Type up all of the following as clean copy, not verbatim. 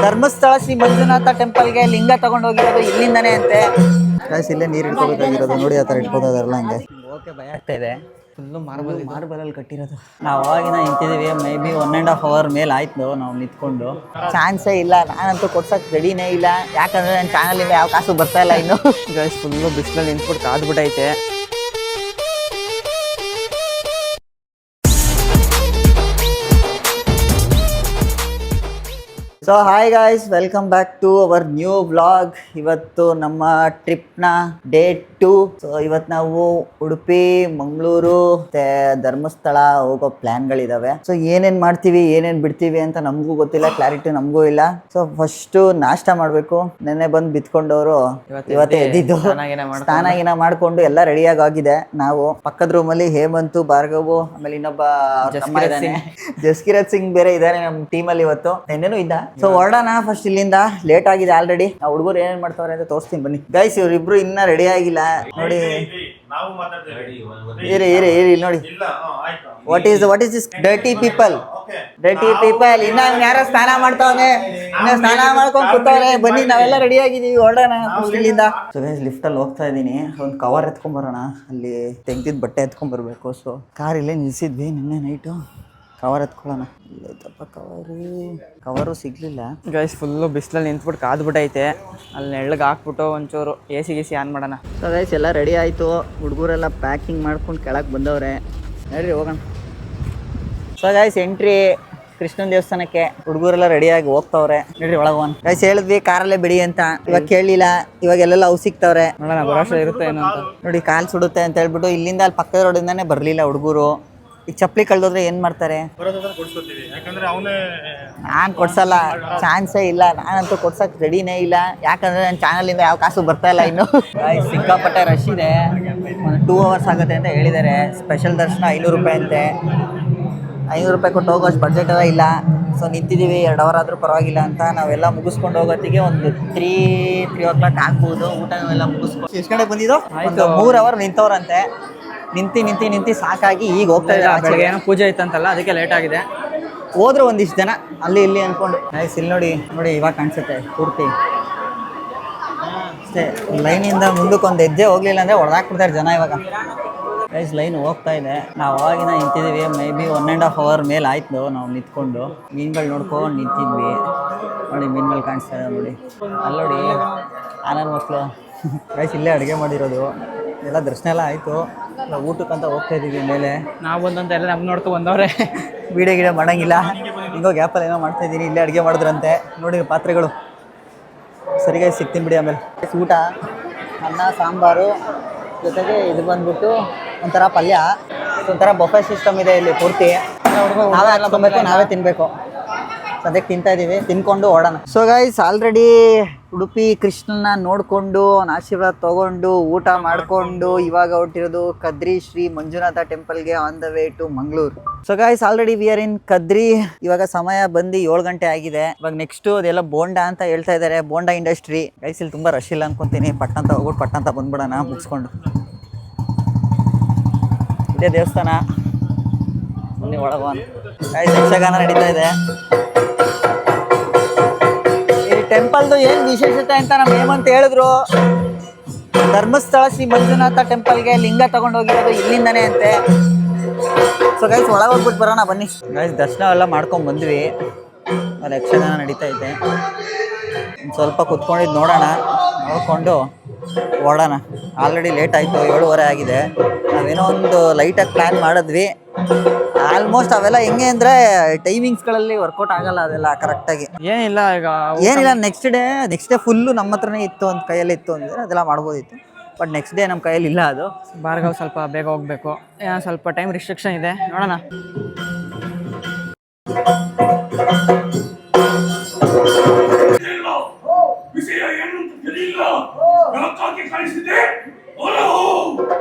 ಧರ್ಮಸ್ಥಳ ಶ್ರೀ ಮಂಜುನಾಥ ಟೆಂಪಲ್ಗೆ ಲಿಂಗ ತಗೊಂಡೋಗಿರೋದು ಇಲ್ಲಿಂದನೇ ಅಂತೆ. ಇಲ್ಲೇ ನೀರು ಇಟ್ಕೋಬೇಕಾಗಿರೋದು ನೋಡಿ, ಆ ಥರ ಇಟ್ಕೋದಾರಲ್ಲ ಹಂಗೆ. ಓಕೆ, ಭಯ ಆಗ್ತಾ ಇದೆ. ಫುಲ್ಲು ಮಾರ್ಬಲಲ್ಲಿ ಕಟ್ಟಿರೋದು. ನಾವು ಅವಾಗಿನ ನಿಂತಿದ್ದೀವಿ, ಮೇ ಬಿ 1.5 hour ಮೇಲೆ ಆಯ್ತು ನಾವು ನಿಂತ್ಕೊಂಡು. ಚಾನ್ಸೇ ಇಲ್ಲ, ನಾನಂತೂ ಕೊಡ್ಸೋಕೆ ರೆಡಿನೇ ಇಲ್ಲ. ಯಾಕಂದರೆ ನನ್ನ ಚಾನಲಿಂದ ಯಾವ ಕಾಸು ಬರ್ತಾ ಇಲ್ಲ ಇನ್ನು. ಗೈಸ್ ಫುಲ್ಲು ಬಿಸಿಲಲ್ಲಿ ನಿಂತ್ಬಿಟ್ಟು ಕಾದ್ಬಿಟ್ಟೈತೆ. So hi guys, welcome back to our new vlog. ಇವತ್ತು ನಮ್ಮ ಟ್ರಿಪ್ನ ಡೇ 2. ಸೊ ಇವತ್ತು ನಾವು ಉಡುಪಿ, ಮಂಗಳೂರು ಮತ್ತೆ ಧರ್ಮಸ್ಥಳ ಹೋಗೋ ಪ್ಲಾನ್ಗಳಿದಾವೆ. ಸೊ ಏನೇನ್ ಮಾಡ್ತೀವಿ, ಏನೇನ್ ಬಿಡ್ತೀವಿ ಅಂತ ನಮಗೂ ಗೊತ್ತಿಲ್ಲ, ಕ್ಲಾರಿಟಿ ನಮಗೂ ಇಲ್ಲ. ಸೊ ಫಸ್ಟ್ ನಾಷ್ಟ ಮಾಡಬೇಕು. ನೆನ್ನೆ ಬಂದು ಬಿತ್ಕೊಂಡವರು ಇವತ್ತೇ ಎದ್ದಿದ್ದು, ಸ್ನಾನ ಮಾಡ್ಕೊಂಡು ಎಲ್ಲ ರೆಡಿಯಾಗಿ ಆಗಿದೆ. ನಾವು ಪಕ್ಕದ ರೂಮಲ್ಲಿ ಹೇಮಂತು, ಭಾರ್ಗವು, ಆಮೇಲೆ ಇನ್ನೊಬ್ಬ ಜಸ್ಕಿರತ್ ಸಿಂಗ್ ಬೇರೆ ಇದ್ದಾರೆ ನಮ್ಮ ಟೀಮಲ್ಲಿ. ಇವತ್ತು ನೆನ್ನೆನೂ ಇದ್ದ. ಸೊ ಹೊರಡೋಣ ಫಸ್ಟ್ ಇಲ್ಲಿಂದ. ಲೇಟ್ ಆಗಿದೆ ಆಲ್ರೆಡಿ. ಆ ಹುಡುಗರು ಏನೇನ್ ಮಾಡ್ತಾವ್ರೆ ಅಂತ ತೋರಿಸ್ತೀನಿ ಬನ್ನಿ. ಗೈಸ್ ಇವ್ರಿಬ್ರು ಇನ್ನ ರೆಡಿ ಆಗಿಲ್ಲ ನೋಡಿ. ಇರಿ ನೋಡಿ. What is this dirty people? ಇನ್ನ ಯಾರೋ ಸ್ನಾನ ಮಾಡ್ತಾವನೆ, ಇನ್ನ ಸ್ನಾನ ಮಾಡ್ಕೊಂಡು ಕೂತವ್ರೆ. ಬನ್ನಿ, ನಾವೆಲ್ಲ ರೆಡಿ ಆಗಿದೀವಿ, ಹೊರಡೋಣ ಇಲ್ಲಿಂದ. ಸೊ ಗೈಸ್ ಲಿಫ್ಟ್ ಅಲ್ಲಿ ಹೋಗ್ತಾ ಇದೀನಿ. ಒಂದು ಕವರ್ ಎತ್ಕೊಂಡ್ ಬರೋಣ, ಅಲ್ಲಿ ತೆಗ್ದಿದ್ ಬಟ್ಟೆ ಎತ್ಕೊಂಡ್ ಬರ್ಬೇಕು. ಸೊ ಕಾರ್ ಇಲ್ಲೇ ನಿಲ್ಸಿದ್ವಿ ನಿನ್ನೆ ನೈಟು. ಕವರ್ ಎತ್ಕೊಳ್ಳೋಣ. ಇಲ್ಲೈತಪ್ಪ ಕವರು ಸಿಗ್ಲಿಲ್ಲ. ಗೈಸ್ ಫುಲ್ಲು ಬಿಸಿಲಲ್ಲಿ ನಿಂತ್ಬಿಟ್ಟು ಕಾದ್ಬಿಟ್ಟೈತೆ. ಅಲ್ಲಿ ನೆಳ್ಳಗೆ ಹಾಕ್ಬಿಟ್ಟು ಒಂಚೂರು ಎ ಸಿ ಆನ್ ಮಾಡೋಣ. ಸೊ ಗೈಸ್ ಎಲ್ಲ ರೆಡಿ ಆಯಿತು. ಹುಡುಗರೆಲ್ಲ ಪ್ಯಾಕಿಂಗ್ ಮಾಡ್ಕೊಂಡು ಕೆಳಗೆ ಬಂದವ್ರೆ. ನಡ್ರಿ ಹೋಗೋಣ. ಸೊ ಗೈಸ್ ಎಂಟ್ರಿ ಕೃಷ್ಣನ ದೇವಸ್ಥಾನಕ್ಕೆ. ಹುಡುಗರೆಲ್ಲ ರೆಡಿಯಾಗಿ ಹೋಗ್ತವ್ರೆ. ನಡ್ರಿ ಒಳಗೆ ಹೋಗೋಣ. ಗೈಸ್ ಹೇಳಿದ್ವಿ ಕಾರಲ್ಲೇ ಬಿಡಿ ಅಂತ, ಇವಾಗ ಕೇಳಲಿಲ್ಲ. ಇವಾಗ ಎಲ್ಲೆಲ್ಲ ಅವು ಸಿಗ್ತವ್ರೆ. ನೋಡೋಣ ಭರೋಸೆ ಇರುತ್ತೆ ಏನೋ ಅಂತ. ನೋಡಿ ಕಾಲು ಸುಡುತ್ತೆ ಅಂತ ಹೇಳ್ಬಿಟ್ಟು ಇಲ್ಲಿಂದ ಅಲ್ಲಿ ಪಕ್ಕದ ರೋಡಿಂದಾನೇ ಬರಲಿಲ್ಲ ಹುಡುಗರು. ಈಗ ಚಪ್ಪಲಿ ಕಳ್ದೋದ್ರೆ ಏನ್ ಮಾಡ್ತಾರೆ? ನಾನ್ ಕೊಡ್ಸಲ್ಲ, ಚಾನ್ಸೇ ಇಲ್ಲ. ನಾನಂತೂ ಕೊಡ್ಸಕ್ ರೆಡಿನೇ ಇಲ್ಲ. ಯಾಕಂದ್ರೆ ನನ್ನ ಚಾನಲಿಂದ ಯಾವ ಕಾಸು ಬರ್ತಾ ಇಲ್ಲ ಇನ್ನು. ಸಿಕ್ಕಾಪಟ್ಟೆ ರಶ್ ಇದೆ. 2 hours ಆಗುತ್ತೆ ಅಂತ ಹೇಳಿದ್ದಾರೆ. ಸ್ಪೆಷಲ್ ದರ್ಶನ 500 ರೂಪಾಯಿ ಅಂತೆ. 500 ರೂಪಾಯಿ ಕೊಟ್ಟು ಹೋಗೋಷ್ಟು ಬಡ್ಜೆಟ್ ಎಲ್ಲ ಇಲ್ಲ. ಸೊ ನಿಂತಿದ್ದೀವಿ 2 hour ಆದರೂ ಪರವಾಗಿಲ್ಲ ಅಂತ. ನಾವೆಲ್ಲ ಮುಗಿಸ್ಕೊಂಡು ಹೋಗೋತ್ತಿಗೆ ಒಂದು 3 o'clock ಆಗ್ಬೋದು. ಊಟ ಎಲ್ಲ ಮುಗಿಸ್ಕೊಂಡು ಎಷ್ಟು ಗಂಟೆಗೆ ಬಂದಿದ್ದು? ಒಂದು 3 hour ನಿಂತವ್ರಂತೆ. ನಿಂತಿ ಸಾಕಾಗಿ ಈಗ ಹೋಗ್ತಾ ಇದ್ದಾರೆ. ಏನೋ ಪೂಜೆ ಇತ್ತಂತಲ್ಲ, ಅದಕ್ಕೆ ಲೇಟ್ ಆಗಿದೆ. ಹೋದ್ರೆ ಒಂದಿಷ್ಟು ಜನ ಅಲ್ಲಿ ಇಲ್ಲಿ ಅಂದ್ಕೊಂಡು. ನೈಸ್. ಇಲ್ಲಿ ನೋಡಿ ಇವಾಗ ಕಾಣಿಸುತ್ತೆ ಪೂರ್ತಿ ಅಷ್ಟೇ. ಲೈನಿಂದ ಮುಂದಕ್ಕೆ ಒಂದು ಹೆಜ್ಜೆ ಹೋಗ್ಲಿಲ್ಲ ಅಂದರೆ ಹೊಡೆದಾಕ್ಬಿಡ್ತಾರೆ ಜನ. ಇವಾಗ ಗೈಸ್ ಲೈನ್ ಹೋಗ್ತಾ ಇದೆ. ನಾವು ಅವಾಗಿನ ನಿಂತಿದ್ದೀವಿ, ಮೇ ಬಿ 1.5 hour ಮೇಲೆ ಆಯ್ತು ನಾವು ನಿಂತ್ಕೊಂಡು. ಮೀನುಗಳು ನೋಡ್ಕೊಂಡು ನಿಂತಿದ್ವಿ. ನೋಡಿ ಮೀನುಗಳು ಕಾಣಿಸ್ತಾ ಇದೆ ನೋಡಿ. ಅಲ್ಲಿ ನೋಡಿ ಆನಂದ ಮಕ್ಕಳು. ಗೈಸ್ ಇಲ್ಲೇ ಅಡುಗೆ ಮಾಡಿರೋದು. ಎಲ್ಲ ದರ್ಶನ ಎಲ್ಲ ಆಯಿತು. ಊಟಕ್ಕಂತ ಹೋಗ್ತಾ ಇದ್ದೀವಿ ಮೇಲೆ. ನಾವು ಬಂದಂತ ಎಲ್ಲ ನಮ್ಗೆ ನೋಡ್ಕೊ ಬಂದವ್ರೆ. ವೀಡಿಯೋ ಮಾಡೋಂಗಿಲ್ಲ. ಹಿಂಗೋ ಗ್ಯಾಪಲ್ಲಿ ಏನೋ ಮಾಡ್ತಾ ಇದ್ದೀನಿ. ಇಲ್ಲೇ ಅಡುಗೆ ಮಾಡಿದ್ರಂತೆ ನೋಡಿ ಪಾತ್ರೆಗಳು. ಸರಿಯಾಗಿ ಸಿಗ್ತೀನಿ ಬಿಡಿ. ಆಮೇಲೆ ಊಟ ಅನ್ನ ಸಾಂಬಾರು ಜೊತೆಗೆ ಇದು ಬಂದ್ಬಿಟ್ಟು ಒಂಥರ ಪಲ್ಯ. ಒಂಥರ ಬಫೆ ಸಿಸ್ಟಮ್ ಇದೆ ಇಲ್ಲಿ ಪೂರ್ತಿ. ನಾವೇ ಹಾಕ್ಕೊಬೇಕು, ನಾವೇ ತಿನ್ನಬೇಕು. ಸದ್ಯಕ್ಕೆ ತಿಂತಾ ಇದ್ದೀವಿ, ತಿನ್ಕೊಂಡು ಓಡೋಣ. ಸೊ ಗೈಸ್ ಆಲ್ರೆಡಿ ಉಡುಪಿ ಕೃಷ್ಣನ ನೋಡಿಕೊಂಡು ಆಶೀರ್ವಾದ ತೊಗೊಂಡು ಊಟ ಮಾಡಿಕೊಂಡು ಇವಾಗ ಹೊರಟಿರೋದು ಕದ್ರಿ ಶ್ರೀ ಮಂಜುನಾಥ ಟೆಂಪಲ್ಗೆ on the way to Mangaluru. So guys already we are in Kadri. ಇವಾಗ ಸಮಯ ಬಂದು 7 ಗಂಟೆ ಆಗಿದೆ. ಇವಾಗ ನೆಕ್ಸ್ಟು ಅದೆಲ್ಲ ಬೋಂಡಾ ಅಂತ ಹೇಳ್ತಾ ಇದ್ದಾರೆ, ಬೋಂಡಾ ಇಂಡಸ್ಟ್ರಿ. ಗೈಸ್ ಇಲ್ಲಿ ತುಂಬ ರಶ್ ಇಲ್ಲ ಅನ್ಕೊತೀನಿ. ಪಟ್ಟಂತ ಹೋಗ್ಬಿಟ್ಟು ಪಟ್ಟಂತ ಬಂದ್ಬಿಡೋಣ ಮುಗಿಸ್ಕೊಂಡು. ಇದೇ ದೇವಸ್ಥಾನ. ಬನ್ನಿ ಒಳಗೋಣ. ಗೈಸ್ ಯಕ್ಷಗಾನ ನಡೀತಾ ಇದೆ. ಟೆಂಪಲ್ದು ಏನು ವಿಶೇಷತೆ ಅಂತ ನಮ್ಮ ಹೇಮಂತ್ ಹೇಳಿದ್ರು. ಧರ್ಮಸ್ಥಳ ಶ್ರೀ ಮಂಜುನಾಥ ಟೆಂಪಲ್ಗೆ ಲಿಂಗ ತಗೊಂಡೋಗಿರೋದು ಇಲ್ಲಿಂದನೇ ಅಂತೆ. ಸೊ ಗೈಸ್ ಒಳಗೆ ಹೋಗ್ಬಿಟ್ಟು ಬರೋಣ ಬನ್ನಿ. ಗೈಸ್ ದರ್ಶನ ಎಲ್ಲ ಮಾಡ್ಕೊಂಡು ಬಂದ್ವಿ. ಅಲ್ಲಿ ಯಕ್ಷಗಾನ ನಡೀತಾ ಇದೆ. ಸ್ವಲ್ಪ ಕುತ್ಕೊಂಡಿದ್ದು ನೋಡೋಣ, ನೋಡಿಕೊಂಡು ಓಡೋಣ. ಆಲ್ರೆಡಿ ಲೇಟ್ ಆಯಿತು, 7:30 ಆಗಿದೆ. ನಾವೇನೋ ಒಂದು ಲೈಟಾಗಿ ಪ್ಲ್ಯಾನ್ ಮಾಡಿದ್ವಿ. ಆಲ್ಮೋಸ್ಟ್ ಅವೆಲ್ಲ ಹೆಂಗೆ ಅಂದರೆ ಟೈಮಿಂಗ್ಸ್ಗಳಲ್ಲಿ ವರ್ಕೌಟ್ ಆಗಲ್ಲ ಅದೆಲ್ಲ ಕರೆಕ್ಟಾಗಿ. ಏನಿಲ್ಲ ನೆಕ್ಸ್ಟ್ ಡೇ ಫುಲ್ಲು ನಮ್ಮ ಹತ್ರನೇ ಇತ್ತು, ಒಂದು ಕೈಯಲ್ಲಿ ಇತ್ತು ಅಂದರೆ ಅದೆಲ್ಲ ಮಾಡ್ಬೋದಿತ್ತು. ಬಟ್ ನೆಕ್ಸ್ಟ್ ಡೇ ನಮ್ಮ ಕೈಯಲ್ಲಿ ಇಲ್ಲ. ಅದು ಭಾರ್ಗವ್ ಸ್ವಲ್ಪ ಬೇಗ ಹೋಗಬೇಕು, ಸ್ವಲ್ಪ ಟೈಮ್ ರಿಸ್ಟ್ರಿಕ್ಷನ್ ಇದೆ. ನೋಡೋಣ.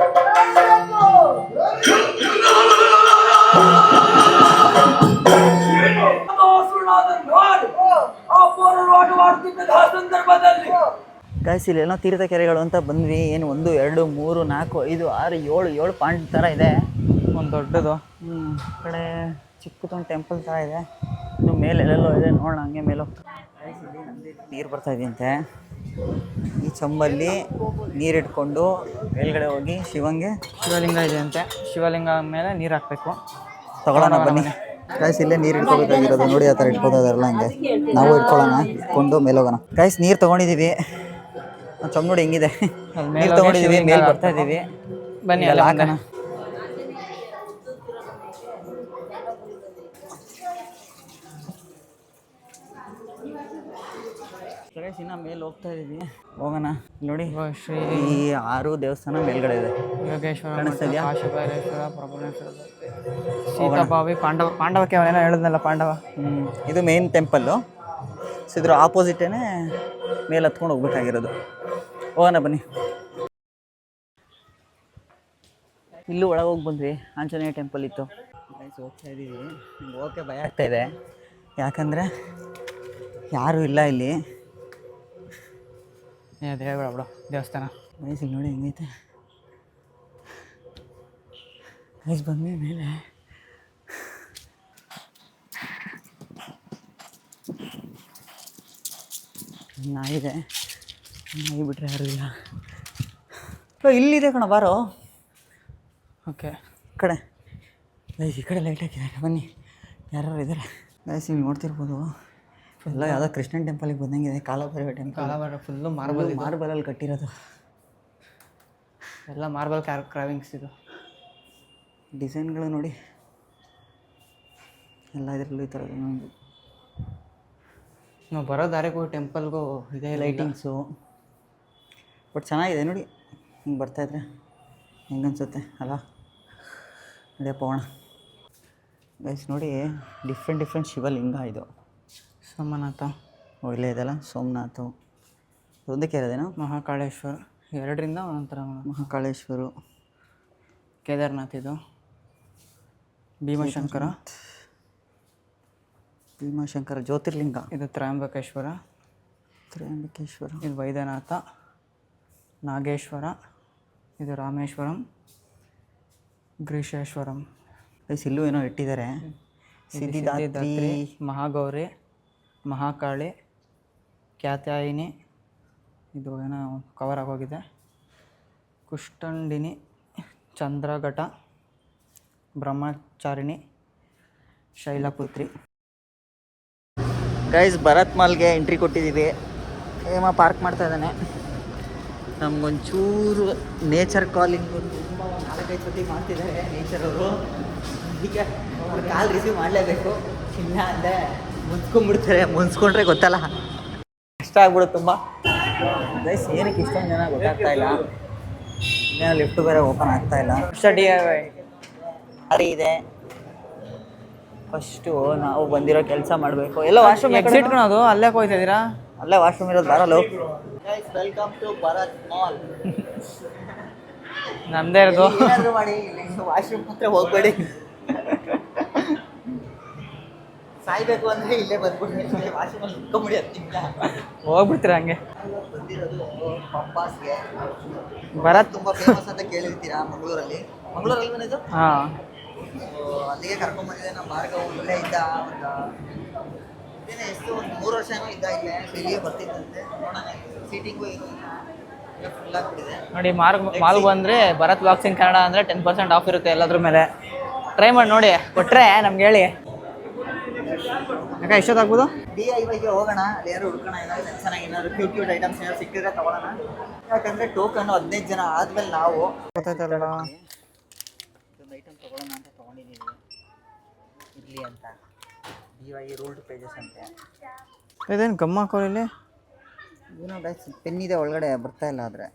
ಗೈಸ್ ಇಲ್ಲೇನೋ ತೀರ್ಥ ಕೆರೆಗಳು ಅಂತ ಬಂದ್ವಿ. ಏನು 1 2 3 4 5 6 7 ಪಾಯಿಂಟ್ ಥರ ಇದೆ. ಒಂದು ದೊಡ್ಡದು ಕಡೆ ಚಿಕ್ಕದೊಂದು ಟೆಂಪಲ್ ಥರ ಇದೆ. ಇನ್ನು ಮೇಲೆ ಎಲ್ಲೆಲ್ಲೋ ಇದೆ ನೋಡೋಣ. ಹಂಗೆ ಮೇಲೆ ಹೋಗ್ತಾ ನೀರು ಬರ್ತಾ ಇದೆಯಂತೆ. ಈ ಚಂಬಲ್ಲಿ ನೀರಿಟ್ಕೊಂಡು ಮೇಲ್ಗಡೆ ಹೋಗಿ ಶಿವಲಿಂಗ ಇದೆ ಅಂತೆ. ಶಿವಲಿಂಗ ಮೇಲೆ ನೀರು ಹಾಕಬೇಕು. ತಗೊಳ್ಳೋಣ ಬನ್ನಿ ಗೈಸ್. ಇಲ್ಲೇ ನೀರು ಇಟ್ಕೋಬೇಕಾಗಿರೋದು ನೋಡಿ, ಆ ಥರ ಇಟ್ಕೋದಾರಲ್ಲ ಹಂಗೆ ನಾವು ಇಟ್ಕೊಳ್ಳೋಣ. ಇಟ್ಕೊಂಡು ಮೇಲೆ ಹೋಗೋಣ ಗೈಸ್. ನೀರು ತೊಗೊಂಡಿದ್ದೀವಿ. ಚಮ್ ನೋಡಿ ಹೆಂಗಿದೆ. ನೀರು ತೊಗೊಂಡಿದ್ದೀವಿ, ಮೇಲೆ ಬರ್ತಾ ಇದ್ದೀವಿ. ಬನ್ನಿ ಎಲ್ಲ ಹಾಕೋಣ. ಇನ್ನ ಮೇಲೆ ಹೋಗ್ತಾ ಇದೀವಿ, ಹೋಗೋಣ. ನೋಡಿ ಶ್ರೀ ಈ 6 ದೇವಸ್ಥಾನ ಮೇಲ್ಗಡೆ ಇದೆ. ಯೋಗೇಶ್ವರ, ಕಾಣಿಸ್ತಿದ್ಯಾ? ಕಾಶಿಭೈರೇಶ್ವರ, ಪ್ರಭುನೇಶ್ವರ, ಸೀತಾಭಾವಿ, ಪಾಂಡವಕ್ಕೆ ಅವನೇನೋ ಹೇಳಿದ್ನಲ್ಲ ಪಾಂಡವ. ಇದು ಮೇನ್ ಟೆಂಪಲ್ಲು. ಸೊ ಇದ್ರ ಆಪೋಸಿಟೇನೆ ಮೇಲೆ ಹತ್ಕೊಂಡು ಹೋಗ್ಬೇಕಾಗಿರೋದು. ಹೋಗೋಣ ಬನ್ನಿ. ಇಲ್ಲೂ ಒಳಗೆ ಹೋಗಿ ಬಂದ್ವಿ. ಆಂಜನೇಯ ಟೆಂಪಲ್ ಇತ್ತು. ಹೋಗ್ತಾ ಇದ್ದೀವಿ. ಹೋಗೋಕ್ಕೆ ಭಯ ಆಗ್ತಾ ಇದೆ, ಯಾಕಂದರೆ ಯಾರೂ ಇಲ್ಲ ಇಲ್ಲಿ. ಅದು ಹೇಳ್ಬೇಡ ಬಿಡು ದೇವಸ್ಥಾನ. ವಯಸ್ಸಿಗೆ ನೋಡಿ ಹೆಂಗೈತೆ. ವಯಸ್ಸು ಬಂದ್ವಿ ಮೇಲೆ. ನಾಯಿದೆ, ನಾಯಿ ಬಿಟ್ಟರೆ ಯಾರೂ ಇಲ್ಲ. ಇಲ್ಲಿದೆ ಕಣ, ಬಾರೋ. ಓಕೆ ಕಡೆ ಗೈಸ್, ಈ ಕಡೆ ಲೈಟ್ ಹಾಕಿದ್ದಾರೆ. ಬನ್ನಿ, ಯಾರು ಇದ್ದಾರೆ ಗೈಸ್. ನೀವು ನೋಡ್ತಿರ್ಬೋದು, ಎಲ್ಲ ಯಾವುದೋ ಕೃಷ್ಣನ್ ಟೆಂಪಲಿಗೆ ಬಂದಂಗಿದೆ. ಕಾಲಭೈರವ ಟೆಂಪಲ್ ಫುಲ್ಲು ಮಾರ್ಬಲಲ್ಲಿ ಕಟ್ಟಿರೋದು. ಎಲ್ಲ ಮಾರ್ಬಲ್ ಕ್ರಾವಿಂಗ್ಸ್. ಇದು ಡಿಸೈನ್ಗಳು ನೋಡಿ, ಎಲ್ಲ ಇದರಲ್ಲೂ ಈ ಥರದ್ದು. ನಾವು ಬರೋ ದಾರಿಗೂ ಟೆಂಪಲ್ಗೂ ಇದೇ ಲೈಟಿಂಗ್ಸು. ಬಟ್ ಚೆನ್ನಾಗಿದೆ ನೋಡಿ, ಹಿಂಗೆ ಬರ್ತಾಯಿದ್ರೆ ಹೆಂಗೆ ಅನ್ಸುತ್ತೆ ಅಲ್ಲ. ನಡೆಯಪ್ಪ ಹೋಗೋಣ ಗೈಸ್. ನೋಡಿ, ಡಿಫ್ರೆಂಟ್ ಶಿವಲಿಂಗ ಇದು. ಸೋಮನಾಥ ಇಲ್ಲೇ ಇದೆಲ್ಲ ಸೋಮನಾಥ. ಒಂದಕ್ಕೆ ಇರೋದೇನೋ ಮಹಾಕಾಳೇಶ್ವರ. 2ರಿಂದ ಒಂದೊಂಥರ. ಮಹಾಕಾಳೇಶ್ವರು, ಕೇದಾರ್ನಾಥ್, ಇದು ಭೀಮಶಂಕರ, ಜ್ಯೋತಿರ್ಲಿಂಗ. ಇದು ತ್ರಯಂಬಕೇಶ್ವರ, ಇದು ವೈದ್ಯನಾಥ, ನಾಗೇಶ್ವರ, ಇದು ರಾಮೇಶ್ವರಂ, ಗ್ರೀಶೇಶ್ವರಂ. ಇಲ್ಲೂ ಏನೋ ಇಟ್ಟಿದ್ದಾರೆ. ಸಿದ್ಧಿದಾತ್ರಿ, ಮಹಾಗೌರಿ, ಮಹಾಕಾಳಿ, ಕ್ಯಾತ್ಯಾಯಿನಿ, ಇದು ಏನೋ ಕವರ್ ಆಗೋಗಿದೆ, ಕುಷ್ಟಂಡಿನಿ, ಚಂದ್ರಘಟ, ಬ್ರಹ್ಮಚಾರಿಣಿ, ಶೈಲಪುತ್ರಿ. ಗೈಸ್, ಭರತ್ ಮಾಲ್ಗೆ ಎಂಟ್ರಿ ಕೊಟ್ಟಿದ್ದೀವಿ. ಹೇಮ ಪಾರ್ಕ್ ಮಾಡ್ತಾ ಇದ್ದಾನೆ. ನಮಗೊಂಚೂರು ನೇಚರ್ ಕಾಲಿಂಗ್ ತುಂಬ 4-5 ಸತಿ ಮಾಡ್ತಿದ್ದಾರೆ ನೇಚರ್ ಅವರು. ಈಗ ಅವ್ರ ಕಾಲ್ ರಿಸೀವ್ ಮಾಡಲೇಬೇಕು, ಇಲ್ಲ ಅಂದರೆ ಮುನ್ಸ್ಕೊಂಡ್ಬಿಡ್ತಾರೆ. ಮುನ್ಸ್ಕೊಂಡ್ರೆ ಗೊತ್ತಲ್ಲ, ಕಷ್ಟ ಆಗ್ಬಿಡುತ್ತೆ ತುಂಬ. ಗೈಸ್, ಏನಕ್ಕೆ ಇಷ್ಟೊಂದು ಜನ ಗೊತ್ತಾಗ್ತಾ ಇಲ್ಲ. ಇನ್ನೇನು ಲಿಫ್ಟ್ ಬೇರೆ ಓಪನ್ ಆಗ್ತಾ ಇಲ್ಲ. ದಾರಿ ಇದೆ. ಫಸ್ಟು ನಾವು ಬಂದಿರೋ ಕೆಲಸ ಮಾಡಬೇಕು. ಎಲ್ಲ ವಾಶ್ರೂಮ್ ಎಕ್ಸಿಟ್ ಅದು ಅಲ್ಲೇ ಹೋಗ್ತಾ ಇದ್ದೀರಾ? ಅಲ್ಲೇ ವಾಶ್ರೂಮ್ ಇರೋದು, ಬರಲ್ಲ. Welcome to Bharat mall. ನಮ್ದೇ ಇರೋದು. ಏನಾದರೂ ಮಾಡಿ ವಾಶ್ರೂಮ್ ಹತ್ರ ಹೋಗ್ಬೇಡಿ. ಸಾಯ್ಬೇಕು ಅಂದರೆ ಇಲ್ಲೇ ಬಂದ್ಬಿಡಿ, ವಾಶ್ರೂಮಲ್ಲಿ ನಿಂತ್ಕೊಂಬಿಡಿ. 10 ನಿಮಿಷ ಹೋಗ್ಬಿಡ್ತೀರಾ ಹಂಗೆ. ಬಂದಿರೋದು ಪಂಪಾಸ್ಗೆ. ಭರತ್ ತುಂಬ ಫೇಮಸ್ ಅಂತ ಕೇಳಿರ್ತೀರಾ ಮಂಗಳೂರಲ್ಲಿ ಬಂದಿದ್ದು. ಹಾಂ, ಅಲ್ಲಿಗೆ ಕರ್ಕೊಂಡ್ಬಂದಿದೆ. ನಮ್ಮ ಮಾರ್ಗ ಇಲ್ಲೇ ಇದ್ದ ಎಷ್ಟು ಒಂದು 3 ವರ್ಷ ಏನೋ ಇದ್ದ ಇಲ್ಲೇ. ಇಲ್ಲಿಗೆ ಬರ್ತಿದ್ದಂತೆ. ನೋಡೋಣ, ಸೀಟಿಂಗು ಫುಲ್ ಆಗಿಬಿಟ್ಟಿದೆ ನೋಡಿ. ಮಾಲ್ ಬಂದರೆ ಭರತ್ ಬಾಕ್ಸಿಂಗ್ ಕನ್ನಡ ಅಂದರೆ 10% ಆಫ್ ಇರುತ್ತೆ ಎಲ್ಲದ್ರ ಮೇಲೆ. ಟ್ರೈ ಮಾಡಿ ನೋಡಿ, ಕೊಟ್ಟರೆ ನಮ್ಗೆ ಹೇಳಿ. ಯಾಕೆ ಎಷ್ಟೊತ್ತಾಗ್ಬೋದು? DIYಗೆ ಹೋಗೋಣ, ಅಲ್ಲಿ ಯಾರು ಹುಡ್ಕೋಣ. ಏನಾದ್ರು ಚೆನ್ನಾಗಿ ಏನಾದ್ರು ಕ್ಯೂಟ್ ಐಟಮ್ಸ್ ಏನಾದ್ರು ಸಿಕ್ಕಿದ್ರೆ ತಗೊಳ್ಳೋಣ. ಯಾಕಂದರೆ ಟೋಕನ್ನು 15 ಜನ ಆದಮೇಲೆ ನಾವು ಗೊತ್ತಾಯ್ತಲ್ಲ ಇದೊಂದು ಐಟಮ್ ತೊಗೊಳ್ಳೋಣ ಅಂತ ತೊಗೊಂಡಿದ್ದೀವಿ. ಇರಲಿ ಅಂತ DIY ರೂಲ್ಡ್ ಪೇಜಸ್ ಅಂತೆ. ಇದೇನು ಗಮ್ಮ ಹಾಕೋಲ್ಲಿ? ಏನೋ ಪೆನ್ ಇದೆ ಒಳಗಡೆ, ಬರ್ತಾ ಇಲ್ಲ. ಆದರೆ